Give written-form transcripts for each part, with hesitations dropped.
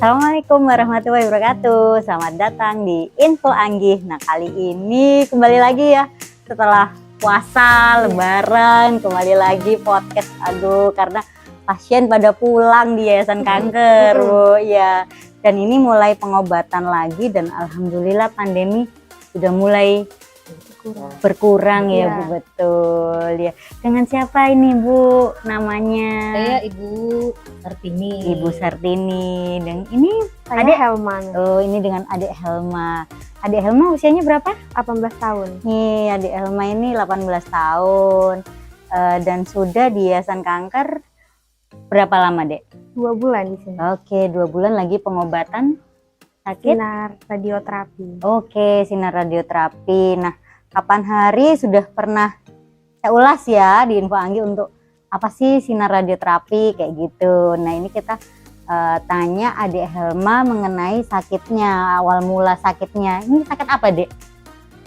Assalamualaikum warahmatullahi wabarakatuh. Selamat datang di Info Anggih. Nah, kali ini kembali lagi ya setelah puasa, lebaran, kembali lagi podcast. Aduh, karena pasien pada pulang di Yayasan Kanker, Bu. Ya. Dan ini mulai pengobatan lagi dan alhamdulillah pandemi sudah mulai berkurang ya, Bu. Betul ya. Dengan siapa ini, Bu, namanya? Saya Ibu Sartini. Ibu Sartini. Dan ini Saya Adek Helman, Oh, ini dengan Adek Helma. Adek Helma usianya berapa? 18 tahun. Nih, Adek Helma ini 18 tahun. Dan sudah di Yayasan Kanker berapa lama, Dek? 2 bulan di sini. Oke, 2 bulan lagi pengobatan sakit. Sinar radioterapi. Oke, sinar radioterapi. Nah, kapan hari sudah pernah saya ulas ya di Info Anggi untuk apa sih sinar radioterapi kayak gitu. Nah, ini kita tanya Adek Helma mengenai sakitnya, awal mula sakitnya. Ini sakit apa, Dek?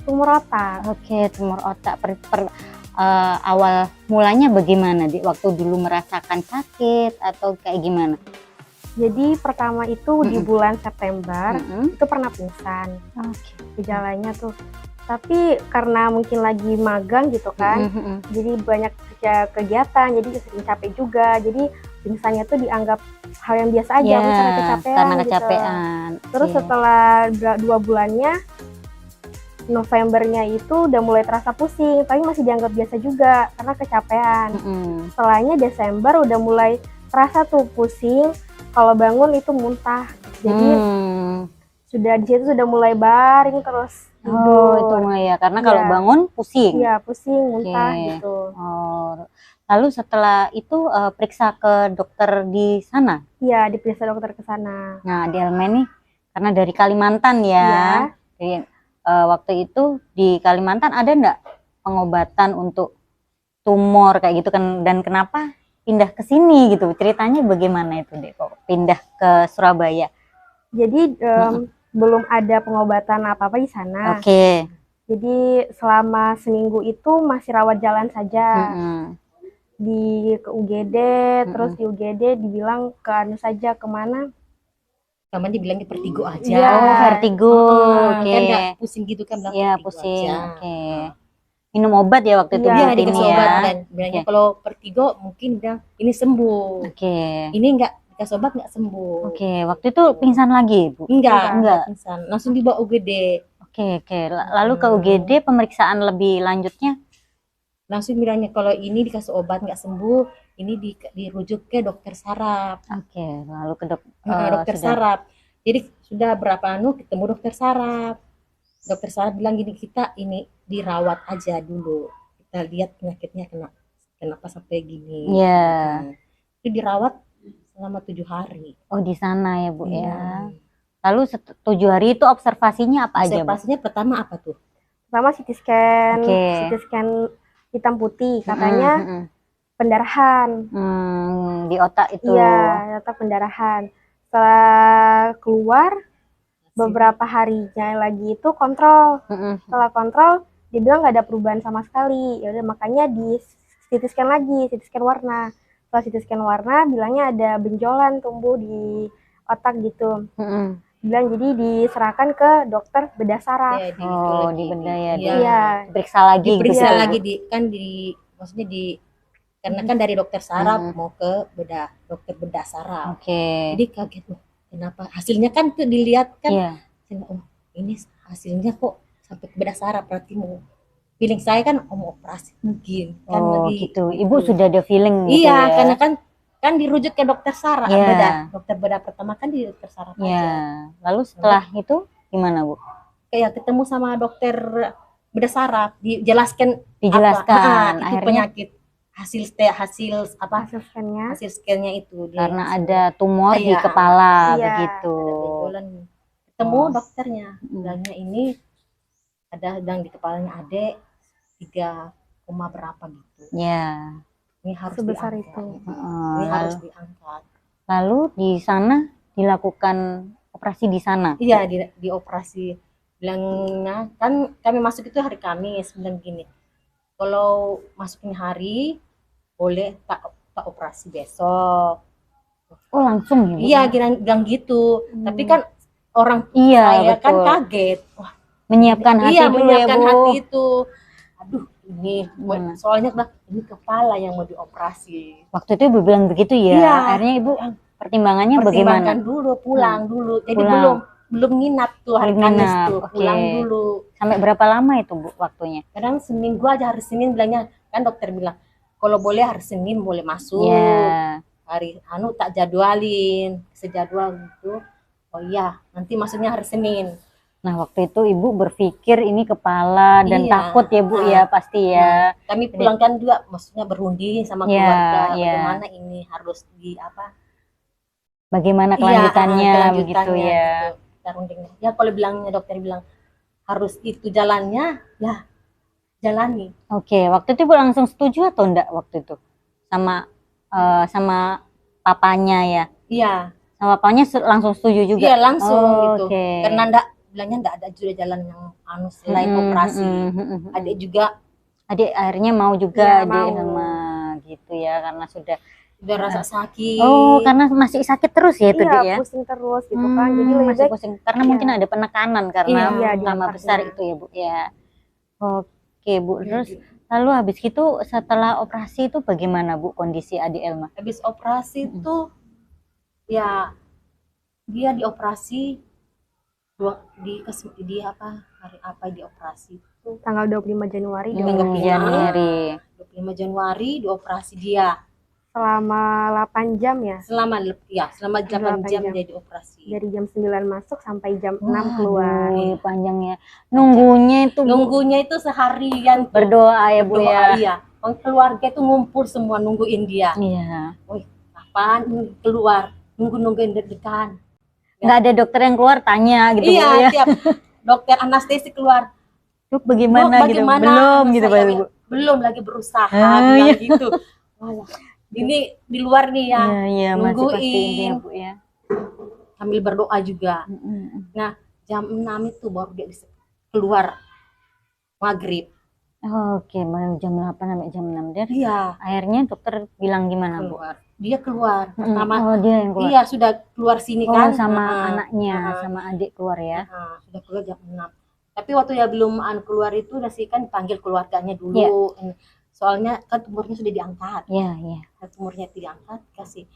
Tumor otak. Oke, tumor otak. Awal mulanya bagaimana, Dek? Waktu dulu merasakan sakit atau kayak gimana? Jadi pertama itu di bulan September itu pernah pingsan. Oke. Gejalanya tuh. Tapi karena mungkin lagi magang gitu kan. Jadi banyak kegiatan, jadi sering capek juga. Jadi pingsannya tuh dianggap hal yang biasa aja, karena kecapean. Karena kecapean. Gitu. Terus setelah 2 bulannya, Novembernya itu udah mulai terasa pusing, tapi masih dianggap biasa juga karena kecapean. Setelahnya Desember udah mulai terasa tuh pusing, kalau bangun itu muntah. Jadi sudah di situ sudah mulai baring terus tidur. Oh, itu mulai ya, karena kalau bangun pusing. Iya, pusing, muntah gitu. Oh. Lalu setelah itu periksa ke dokter di sana? Iya, diperiksa dokter ke sana. Nah, di Helma nih karena dari Kalimantan ya. Jadi, waktu itu di Kalimantan ada enggak pengobatan untuk tumor kayak gitu kan, dan kenapa pindah ke sini gitu? Ceritanya bagaimana itu, Dek, kok pindah ke Surabaya? Jadi belum ada pengobatan apa-apa di sana. Oke. Jadi selama seminggu itu masih rawat jalan saja. Di ke UGD, terus di UGD dibilang ke anu saja, kemana? Kemarin dibilang di vertigo aja. Ya. Oh, vertigo. Oke. Kan nggak pusing gitu kan? Iya, pusing. Oke. Minum obat ya waktu itu? Iya, ini dikasih ya. obat dan bilangnya kalau vertigo mungkin udah ini sembuh. Oke. Ini nggak dikasih obat nggak sembuh. Oke, waktu itu pingsan lagi, Bu? Enggak. Pingsan. Langsung dibawa UGD. Oke. Lalu ke UGD pemeriksaan lebih lanjutnya? Langsung bilangnya kalau ini dikasih obat nggak sembuh, ini dirujuk ke dokter saraf. Oke, lalu ke dokter saraf. Jadi sudah berapa ketemu dokter saraf. Dokter saraf bilang gini, kita ini dirawat aja dulu. Kita lihat penyakitnya kenapa sampai gini. Iya. Itu dirawat selama 7 hari. Oh, di sana ya, Bu ya. Lalu 7 hari itu observasinya apa aja, Bu? Observasinya pertama apa tuh? Pertama CT scan. Oke. CT scan hitam putih, katanya pendarahan. Di otak itu. Iya, otak pendarahan. Setelah keluar beberapa harinya lagi itu kontrol. Setelah kontrol dibilang nggak ada perubahan sama sekali. Ya udah, makanya di CT scan lagi, CT scan warna. Setelah CT scan warna bilangnya ada benjolan tumbuh di otak gitu. Bilang jadi diserahkan ke dokter bedah saraf. Ya, di bedah ya. Iya. Diperiksa lagi. Diperiksa lagi maksudnya karena kan dari dokter saraf mau ke dokter bedah saraf. Oke. Jadi kaget loh, kenapa hasilnya kan tuh dilihat kan. Oh, ini hasilnya kok sampai ke bedah saraf, berarti mau feeling saya kan mau operasi mungkin kan. Gitu. Ibu sudah ada feeling gitu ya. Iya, karena kan dirujuk ke dokter saraf, dokter bedah pertama kan di dokter saraf aja. Lalu setelah itu gimana, Bu? Kayak ketemu sama dokter bedah saraf, dijelaskan itu akhirnya penyakit hasil scan-nya itu karena ada tumor di kepala begitu. Ketemu dokternya, bilangnya ini ada sedang di kepalanya Adek 3, berapa gitu. Ya. Ini harus sebesar itu. Ini harus diangkat. Lalu di sana dilakukan operasi di sana? Iya, di operasi. Bilangnya kan kami masuk itu hari Kamis, bilang gini, kalau masukin hari boleh tak operasi besok. Oh langsung ya Bu? Iya, bilang gitu. Tapi kan orang Iya saya kan betul. kaget. Wah, Menyiapkan hati iya, dulu menyiapkan ya Bu. hati itu. Aduh, ini Gimana? soalnya bilang, ini kepala yang mau dioperasi. Waktu itu Ibu bilang begitu ya. Iya. Akhirnya Ibu pertimbangannya Pertimbangkan bagaimana? dulu, pulang dulu. Jadi Pulang. belum nginap tuh hari Belum Kamis nginap, tuh, oke. pulang dulu. Sampai berapa lama itu Bu waktunya? Kadang seminggu aja, hari Senin bilangnya, kan dokter bilang kalau boleh hari Senin boleh masuk. Ya. Hari tak jadwalin, sejadwal gitu. Oh iya, nanti masuknya hari Senin. Nah waktu itu Ibu berpikir ini kepala dan Iya. takut ya Bu ya pasti ya. Kami pulang kan juga maksudnya berunding sama Iya, keluarga, iya. bagaimana ini harus di apa? Bagaimana kelanjutannya, begitu kelanjutannya ya. gitu. Kita rundingnya. Ya kalau bilangnya dokter bilang harus itu jalannya, ya jalani. Oke, waktu itu Ibu langsung setuju atau enggak waktu itu? Sama sama papanya ya. Iya. Sama papanya langsung setuju juga. Iya langsung gitu. Oke. Karena bilangnya enggak ada juga jalan yang selain operasi. Adik juga Adik akhirnya mau juga Iya, adik mau. sama gitu ya karena sudah udah rasa sakit. Oh, karena masih sakit terus ya itu Dek, Iya, ya. pusing terus gitu kan. Jadi lebih Masih baik pusing karena mungkin ada penekanan karena Iya, di lama otaknya. besar itu ya Bu ya. Oke Bu, Ya, terus gitu. lalu habis itu setelah operasi itu bagaimana Bu kondisi adik Elma? Habis operasi tuh ya dia dioperasi di apa hari apa dioperasi tuh tanggal 25 Januari Iya, dioperasi. Januari. 25 Januari dioperasi dia Selama 8 jam ya. selama 8 8 jam jam. dia dioperasi. Dari jam 9 masuk sampai jam 6 Wah, keluar. aduh, panjang ya. Nunggunya itu Bu, Nunggunya itu seharian tuh. berdoa ya Bu Berdoa, ya. iya. Keluarga itu ngumpul semua nungguin dia. Iya. Kapan ini keluar? Nungguin deg-degan. Nggak ada dokter yang keluar tanya gitu Bu Iya, ya. tiap dokter anestesi keluar. Dok bagaimana, "Bu, gitu. bagaimana?" Belum gitu Saya Bu. belum lagi berusaha Ah, bilang iya. gitu. Walah, ini di luar nih ya. Iya, iya masih pasti nungguin. ini ya Bu ya. Sambil berdoa juga. Nah, jam 6 itu baru dia bisa keluar maghrib. Oke, baru jam 8 sampai jam 6 dan Iya, akhirnya dokter bilang gimana Bu? keluar. Dia keluar. Pertama, Oh dia yang keluar. iya sudah keluar sini Oh kan. sama Heeh. anaknya, Heeh. sama adik keluar ya. Sudah keluar jam 6. Tapi waktu ya belum keluar itu udah sih kan panggil keluarganya dulu. Soalnya kan tumornya sudah diangkat. Iya, iya. Tumornya diangkat, kasih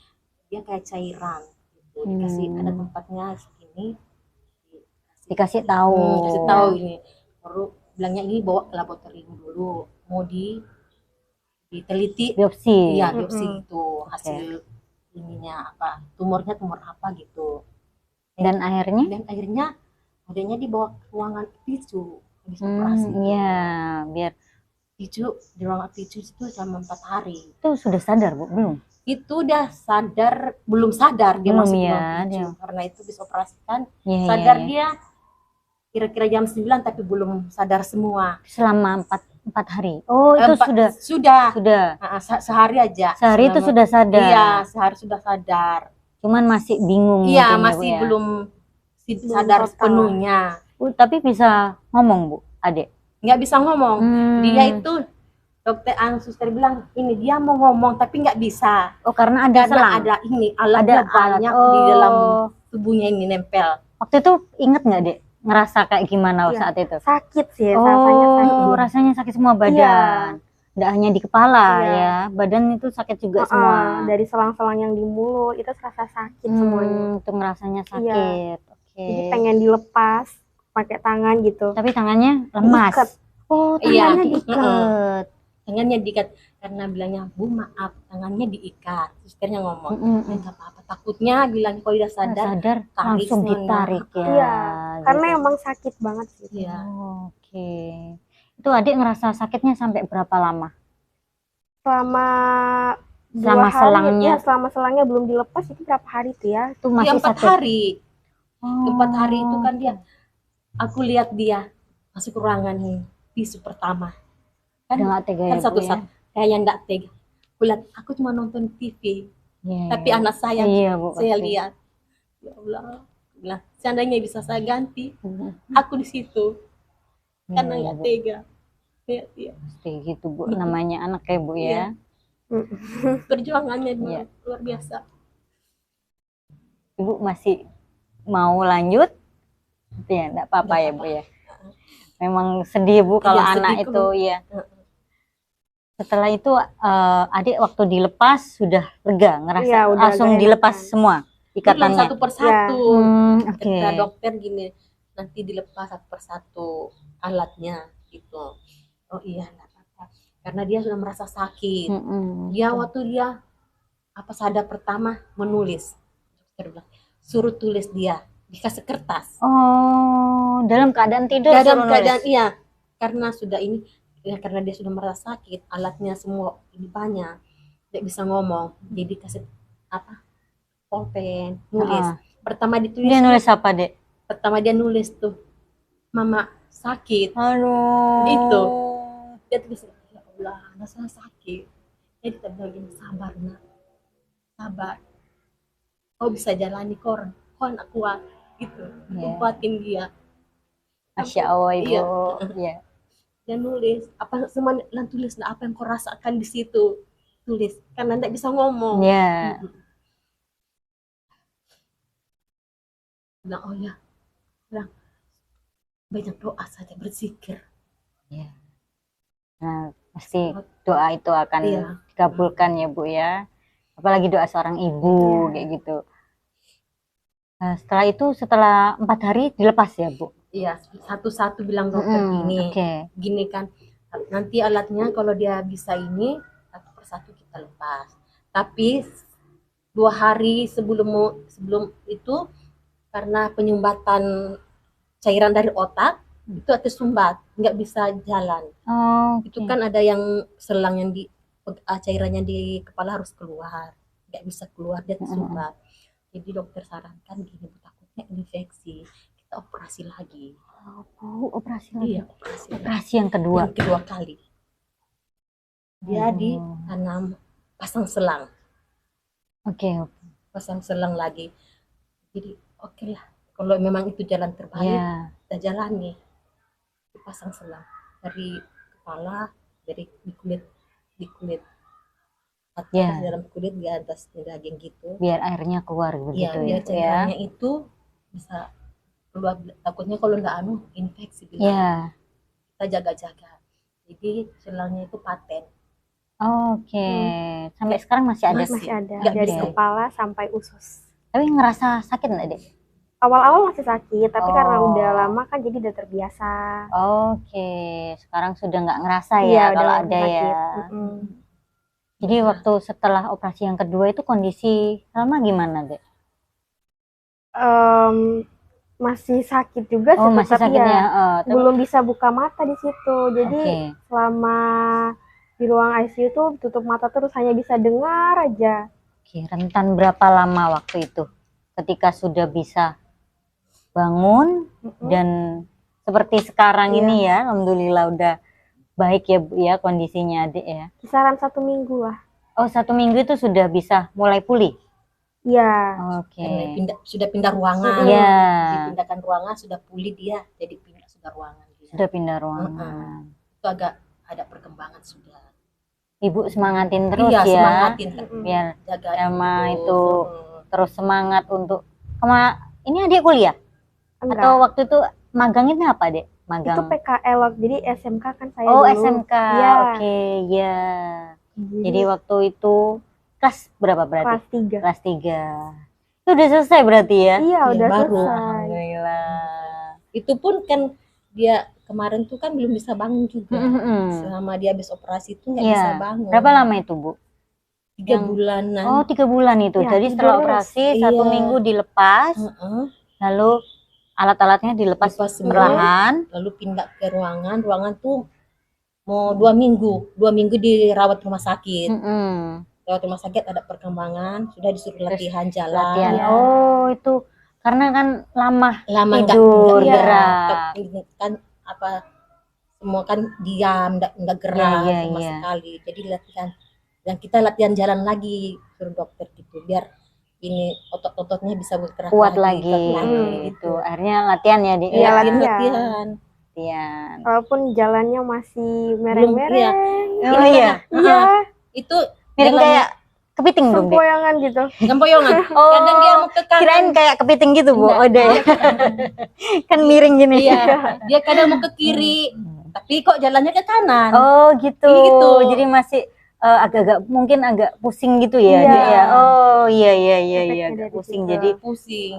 dia kayak cairan gitu. Dikasih ada tempatnya segini. Dikasih tahu. Kasih tahu ini. Baru bilangnya ini bawa ke laboratorium dulu. Mau diteliti. Biopsi. Iya, biopsi gitu. Hasil ininya apa? Tumornya tumor apa gitu. Dan akhirnya? Dan akhirnya adanya dibawa ke ruangan picu habis operasi. Iya, biar Picu di ruangan picu itu selama 4 hari. itu sudah sadar Bu? Belum? Itu udah sadar, belum sadar dia Belum masuk ya, ruang picu. dia. Karena itu habis operasikan. Iya, Sadar iya, iya. dia kira-kira jam 9 tapi belum sadar semua. Selama 4 hari. Oh, itu Sudah. Sudah. Sehari aja. Sehari itu sudah sadar. Iya, sehari sudah sadar. Cuman masih bingung. Iya, mungkin ya, masih Bu, ya. belum sadar total. sepenuhnya. Tapi bisa ngomong Bu, adik. Nggak bisa ngomong. Dia itu dokter suster bilang ini dia mau ngomong tapi nggak bisa. Oh, karena ada selang. Ada ini alatnya banyak di dalam tubuhnya ini nempel. Waktu itu inget nggak Dek? Ngerasa kayak gimana Iya. saat itu? Sakit sih, rasanya sakit. Rasanya sakit semua badan. Nggak hanya di kepala ya, badan itu sakit juga semua. Dari selang-selang yang di mulut itu serasa sakit semuanya. Itu ngerasanya sakit. Oke. Jadi pengen dilepas pakai tangan gitu. Tapi tangannya lemas. Diikat. Oh, Iya. tangannya diikat. Tangannya diikat karena bilangnya Bu maaf tangannya diikat. Susternya ngomong nggak apa-apa. Takutnya bilang kalau udah sadar langsung tarik ditarik ya. Iya, karena gitu. emang sakit banget sih. Iya. Oke. Itu adik ngerasa sakitnya sampai berapa lama? Selama Selama 2 hari, selangnya. ya selama selangnya belum dilepas itu berapa hari tuh ya? Itu Dia masih 4 sakit. hari. Oh. 4 hari itu kan dia. Aku lihat dia masuk ke ruangan nih tisu pertama. Kan Udah nggak tega ya, kan Bu, satu-satu kayak yang nggak tega. Aku cuma nonton TV. Iya, Tapi iya. anak saya Iya, Bu, saya pasti. lihat. Ya Allah. Bilang, seandainya bisa saya ganti, aku di situ. Karena Iya, nggak Bu. tega. Iya. Pasti gitu Bu, namanya anak ya Bu ya. Perjuangannya Iya. luar biasa. Ibu masih mau lanjut? Ya, enggak apa-apa Nggak ya, Bu apa-apa. ya. Memang sedih, Bu, kalau Iya, anak sedih itu kalau- ya. Setelah itu adik waktu dilepas sudah lega, ngerasa Iya, udah langsung agak dilepas enakan. semua Bilang ikatannya. satu persatu. Oke. Kata dokter gini, nanti dilepas satu persatu alatnya gitu. Oh iya, nggak apa-apa. Karena dia sudah merasa sakit. Dia waktu dia sadar pertama menulis. Dokter bilang, suruh tulis dia, dikasih kertas. Oh, dalam keadaan tidur Dalam suruh keadaan nulis. iya, karena sudah ini ya, karena dia sudah merasa sakit, alatnya semua ini banyak, tidak bisa ngomong, jadi kasih pulpen nulis. Pertama ditulis, Dia nulis apa, Dek? pertama dia nulis tuh, mama sakit. Aduh. Gitu. Dia tulis, ya Allah, nasa sakit. Jadi kita bilang gini, sabar nak, sabar. Kau bisa jalani kau anak kuat, gitu. Iya. Kuatin dia. Masya Allah, Ibu. Iya. Iya. Dia nulis apa semua, tulis apa yang kau rasakan di situ, tulis, karena tidak bisa ngomong. Iya. Bilang, oh ya, bilang banyak doa saja, berzikir. Iya. Nah, pasti doa itu akan Iya. dikabulkan ya, Bu ya. Apalagi doa seorang ibu kayak gitu. Nah, setelah itu setelah 4 hari dilepas ya, Bu. Iya, satu-satu bilang dokter gini, Oke. gini kan, nanti alatnya kalau dia bisa ini satu persatu kita lepas. Tapi 2 hari sebelum itu, karena penyumbatan cairan dari otak itu tersumbat, nggak bisa jalan. Oh, Itu kan ada yang selang yang di cairannya di kepala harus keluar, nggak bisa keluar, dia tersumbat. Jadi dokter sarankan gini, Bu, takutnya infeksi, kita operasi lagi. Bu, operasi lagi. Iya, operasi Operasi yang kedua. yang kedua kali. Dia ditanam, pasang selang. Oke. Pasang selang lagi. Jadi oke lah, kalau memang itu jalan terbaik, Iya. kita jalani. Dipasang selang dari kepala, dari di kulit atas, Iya. dalam kulit, di atas daging gitu. Biar airnya keluar Iya, begitu biar ya. cairannya itu bisa keluar. Takutnya kalau nggak infeksi, bilang. Iya. Kita jaga-jaga. Jadi selangnya itu paten. Oke. Sampai sekarang masih ada. Masih ada, Nggak dari bisa. kepala sampai usus. Tapi ngerasa sakit nggak, Dek? Awal-awal masih sakit, tapi karena Oh. udah lama kan jadi udah terbiasa. Oke. Sekarang sudah nggak ngerasa Iya, ya udah kalau nggak ada sakit. ya. Jadi waktu setelah operasi yang kedua itu kondisi Salma gimana, Dek? Masih sakit juga sih, Oh, masih tapi sakitnya. ya belum bisa buka mata di situ. Jadi Oke. selama di ruang ICU tuh tutup mata terus, hanya bisa dengar aja. Oke, rentan berapa lama waktu itu ketika sudah bisa bangun dan seperti sekarang Iya. ini ya, alhamdulillah udah baik ya, Bu ya, kondisinya Adik ya. Kisaran 1 minggu lah. Oh, 1 minggu itu sudah bisa mulai pulih. Iya. Oke. Sudah pindah ruangan. Iya. Dipindahkan ruangan, sudah pulih dia, jadi sudah ruangan dia. Sudah pindah ruangan. Itu agak ada perkembangan sudah. Ibu semangatin terus Iya, ya. semangatin. Biar Jaga sama itu terus semangat untuk ini adik kuliah Enggak. atau waktu itu magangnya apa, Dek? Itu Magang. PKL, jadi SMK kan saya Oh, dulu. SMK. Iya. Oke, ya. Jadi waktu itu kelas berapa berarti? kelas 3. Kelas 3. Itu udah selesai berarti ya? Iya, udah baru. selesai. Alhamdulillah. Itu pun kan dia kemarin tuh kan belum bisa bangun juga. Selama dia habis operasi itu nggak Iya. bisa bangun. Berapa lama itu, Bu? 3 bulanan. Oh, 3 bulan itu. Ya, Jadi setelah terus. operasi 1 Iya. minggu dilepas, lalu alat-alatnya dilepas Lepas semua. perlahan. Lalu pindah ke ruangan. Ruangan tuh mau 2 minggu. 2 minggu dirawat rumah sakit. Rawat rumah sakit ada perkembangan. Sudah disuruh latihan jalan. Latihan. Iya. Oh, itu karena kan lama Lama tidur, nggak gerak. kan semua kan diam, nggak gerak Iya, sama iya. sekali. Jadi latihan, dan kita latihan jalan lagi, suruh dokter gitu, biar ini otot-ototnya bisa bergerak Kuat lagi, lagi. kuat lagi Gitu. Akhirnya latihan ya, Dik. Iya, Ya? latihan. latihan. Latihan. Walaupun jalannya masih Belum, iya. mereng-mereng. Oh iya. Iya. Itu Mirip jalannya- kayak kepiting dong, Dek? sempoyangan gitu. Sempoyongan. Oh, Kadang dia mau ke kanan. Kirain kayak kepiting gitu, Bu. Enggak. Oh, deh. Kan miring gini. Iya, dia kadang mau ke kiri, tapi kok jalannya ke kanan. Oh, gitu. Iya, gitu. Jadi masih agak-agak mungkin agak pusing gitu ya, Iya. Dek, ya. Oh, iya Efeknya agak dari pusing. situ. Jadi Pusing.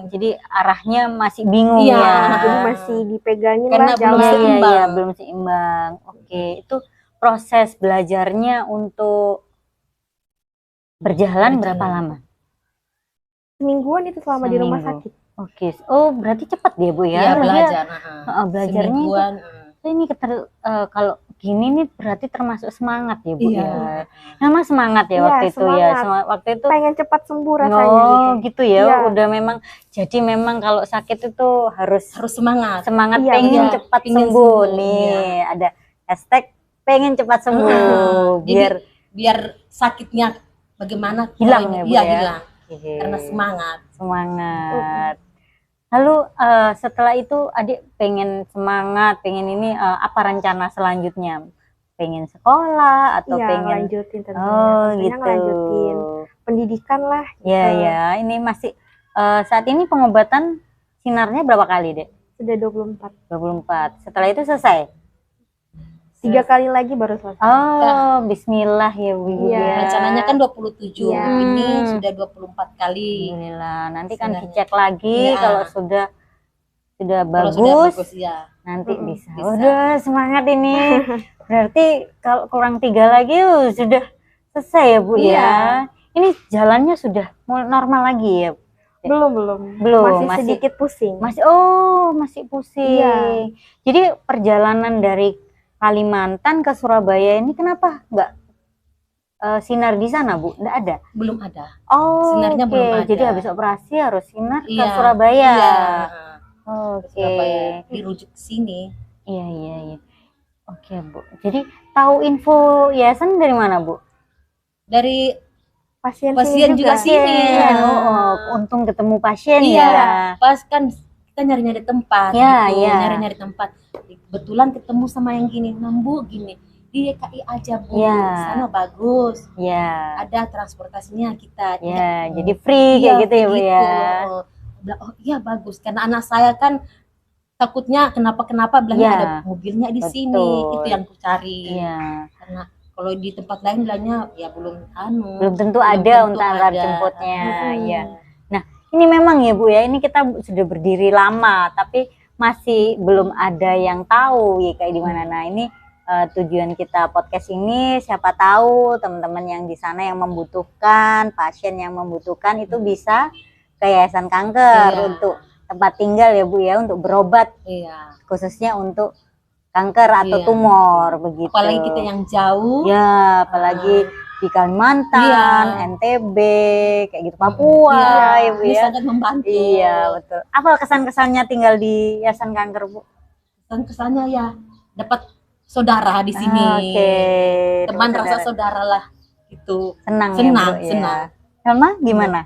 arahnya masih bingung Iya. ya. Jadi masih dipegangin Karena lah belum jalan. seimbang. Iya, belum seimbang. Oke, itu proses belajarnya untuk berjalan berapa lama? Semingguan itu selama di rumah Seminggu. sakit. Oke. Oh, berarti cepat ya, Bu ya? Iya, Dia, belajar. belajarnya itu Semingguan. ini kalau gini nih berarti termasuk semangat ya, Bu Iya. ya. Memang semangat ya Iya, waktu itu ya. semangat. Waktu itu Pengen cepat sembuh rasanya oh gitu. gitu ya. Iya. Udah memang jadi memang kalau sakit itu harus Harus semangat. semangat Iya, pengen iya, cepat pengen sembuh sembuh, nih. iya. Ada hashtag pengen cepat sembuh Jadi, biar sakitnya bagaimana Hilang ya, Bu, iya, ya? hilang. Oke. Karena semangat. Semangat. Lalu setelah itu adik pengen semangat, pengen ini apa rencana selanjutnya? Pengen sekolah atau Iya, pengen lanjutin tentunya. oh Tentunya gitu. ngelanjutin pendidikan lah. Ya gitu. ya, ini masih saat ini pengobatan sinarnya berapa kali, Dek? Sudah 24. 24. Setelah itu selesai. 3 kali lagi baru selesai. Oh, bismillah ya, Bu. Iya. Ya. Rencananya kan 27. Iya. Ini sudah 24 kali. Alhamdulillah. Nanti kan Sebenarnya. dicek lagi Iya. kalau sudah Kalau bagus, sudah bagus ya. nanti Mm-mm, bisa. bisa. Udah semangat ini. Berarti kalau kurang 3 lagi sudah selesai ya, Bu Iya. ya. Ini jalannya sudah normal lagi ya. Belum. Belum, Masih sedikit pusing. masih pusing. Iya. Jadi perjalanan dari Kalimantan ke Surabaya ini kenapa nggak sinar di sana, Bu? Nggak ada. Belum ada. Oh, Sinarnya oke. belum ada. Jadi habis operasi harus sinar ke Iya. Surabaya. Iya. Oke. Surabaya dirujuk ke sini. Iya. Oke, Bu. Jadi tahu info yayasan dari mana, Bu? Dari Pasien Pasien sini juga juga. sini. Pasien. Iya. Oh, untung ketemu pasien Iya. ya. Pas kan kita nyari-nyari tempat Iya, gitu, iya. nyari-nyari tempat. Kebetulan ketemu sama yang gini, Nambu gini. Di DKI aja, Bu. Iya. Sana bagus. Ya. Ada transportasinya kita. Ya, jadi free kayak gitu ya, Bu ya. Oh iya bagus, karena anak saya kan takutnya kenapa-kenapa bilangnya Iya. ada mobilnya di sini. Betul. Itu yang ku cari. Iya. Karena kalau di tempat lain bilangnya ya belum Belum tentu ada tentu untuk antar ada. jemputnya. Mm-mm. Iya. Ini memang ya, Bu ya. Ini kita sudah berdiri lama, tapi masih belum ada yang tahu ya kayak di mana. Nah, ini tujuan kita podcast ini, siapa tahu teman-teman yang di sana yang membutuhkan, pasien yang membutuhkan itu bisa ke Yayasan Kanker Iya. untuk tempat tinggal ya, Bu ya, untuk berobat Iya. khususnya untuk kanker atau Iya. tumor begitu. Apalagi kita yang jauh. ya, apalagi di Kalimantan, Iya. NTB, kayak gitu, Papua ya, Bu Ini ya. sangat membantu. Iya, betul. Apa kesan-kesannya tinggal di Yayasan Kanker, Bu? Dan kesannya ya dapat saudara di sini. Oke. Teman Saudara. rasa saudara lah itu. senang, Senang, ya, Bu, ya. senang. Sama gimana?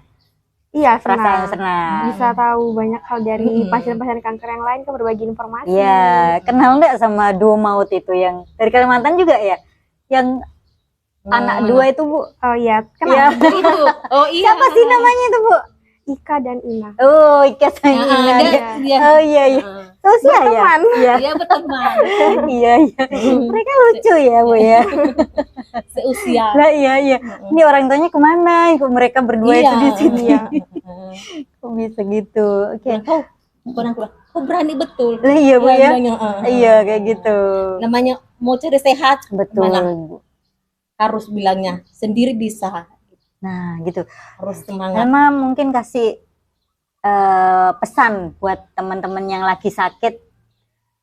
Iya, Perasaan senang. senang. Bisa tahu banyak hal dari Mm-mm. pasien-pasien kanker yang lain kan berbagi informasi. Iya, kenal nggak sama Duo Maut itu yang dari Kalimantan juga ya? Yang anak dua itu, Bu? Oh iya, Iya. kenal. Itu. Oh iya. Siapa sih namanya itu, Bu? Ika dan Ina. Oh, Ika sama Nah, Ina. dia- Oh iya. Heeh. Sosial ya? Berteman. Iya. Dia berteman Iya. Mereka lucu ya, Bu ya. seusia. Lah iya. Ini orang tuanya kemana? Kok mereka berdua itu di sini? Iya. Kok bisa gitu? Oke. Kau bukan aku. Kau berani betul. Lah iya, Bu ya. bilangnya, Iya, kayak gitu. Namanya mau cari sehat Betul, Mana? Bu. harus bilangnya sendiri bisa. Nah, gitu. Harus semangat. Emang mungkin kasih pesan buat teman-teman yang lagi sakit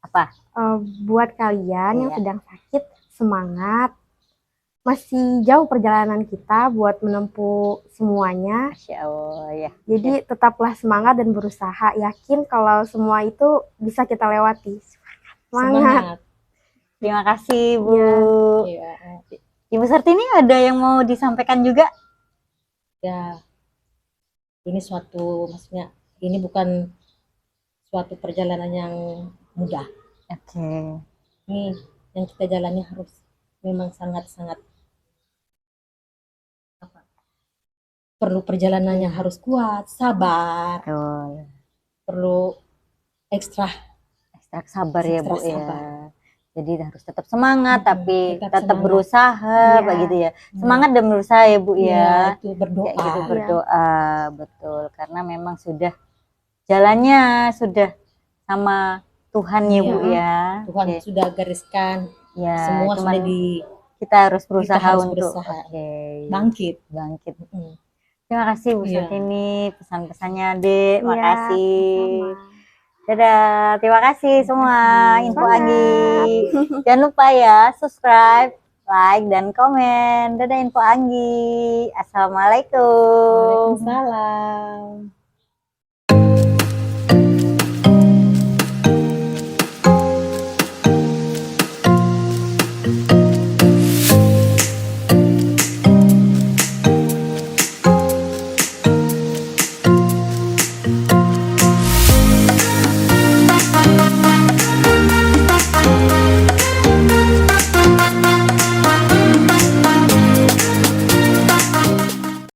apa? Buat kalian yang Iya. sedang sakit, semangat. Masih jauh perjalanan kita buat menempuh semuanya. Masya Allah ya. Jadi tetaplah semangat dan berusaha. Yakin kalau semua itu bisa kita lewati. Semangat. Terima kasih, Bu. Iya. Ibu Sartini ada yang mau disampaikan juga? Ya. Ini maksudnya ini bukan suatu perjalanan yang mudah. Oke. Ini yang kita jalani harus memang sangat-sangat perlu perjalanannya harus kuat, sabar, Betul. perlu ekstra Ekstra sabar ya Bu Ekstra ya. sabar. Jadi harus tetap semangat tapi tetap tetap semangat. berusaha Iya. begitu ya. Semangat dan berusaha ya Bu ya ya. itu berdoa. Kayak gitu Iya. berdoa, betul. Karena memang sudah jalannya sudah sama Tuhan ya Bu Iya. ya. Tuhan Oke. sudah gariskan, Ya, semua cuman sudah kita harus berusaha harus untuk berusaha. oke, bangkit. bangkit. Mm. Terima kasih Bu Iya. Sartini pesan-pesannya Dek. Iya, Makasih. sama-sama. Dadah, terima kasih semua kasih. info Semangat. Anggi. Jangan lupa ya subscribe, like, dan komen. Dadah info Anggi. Assalamualaikum. Waalaikumsalam.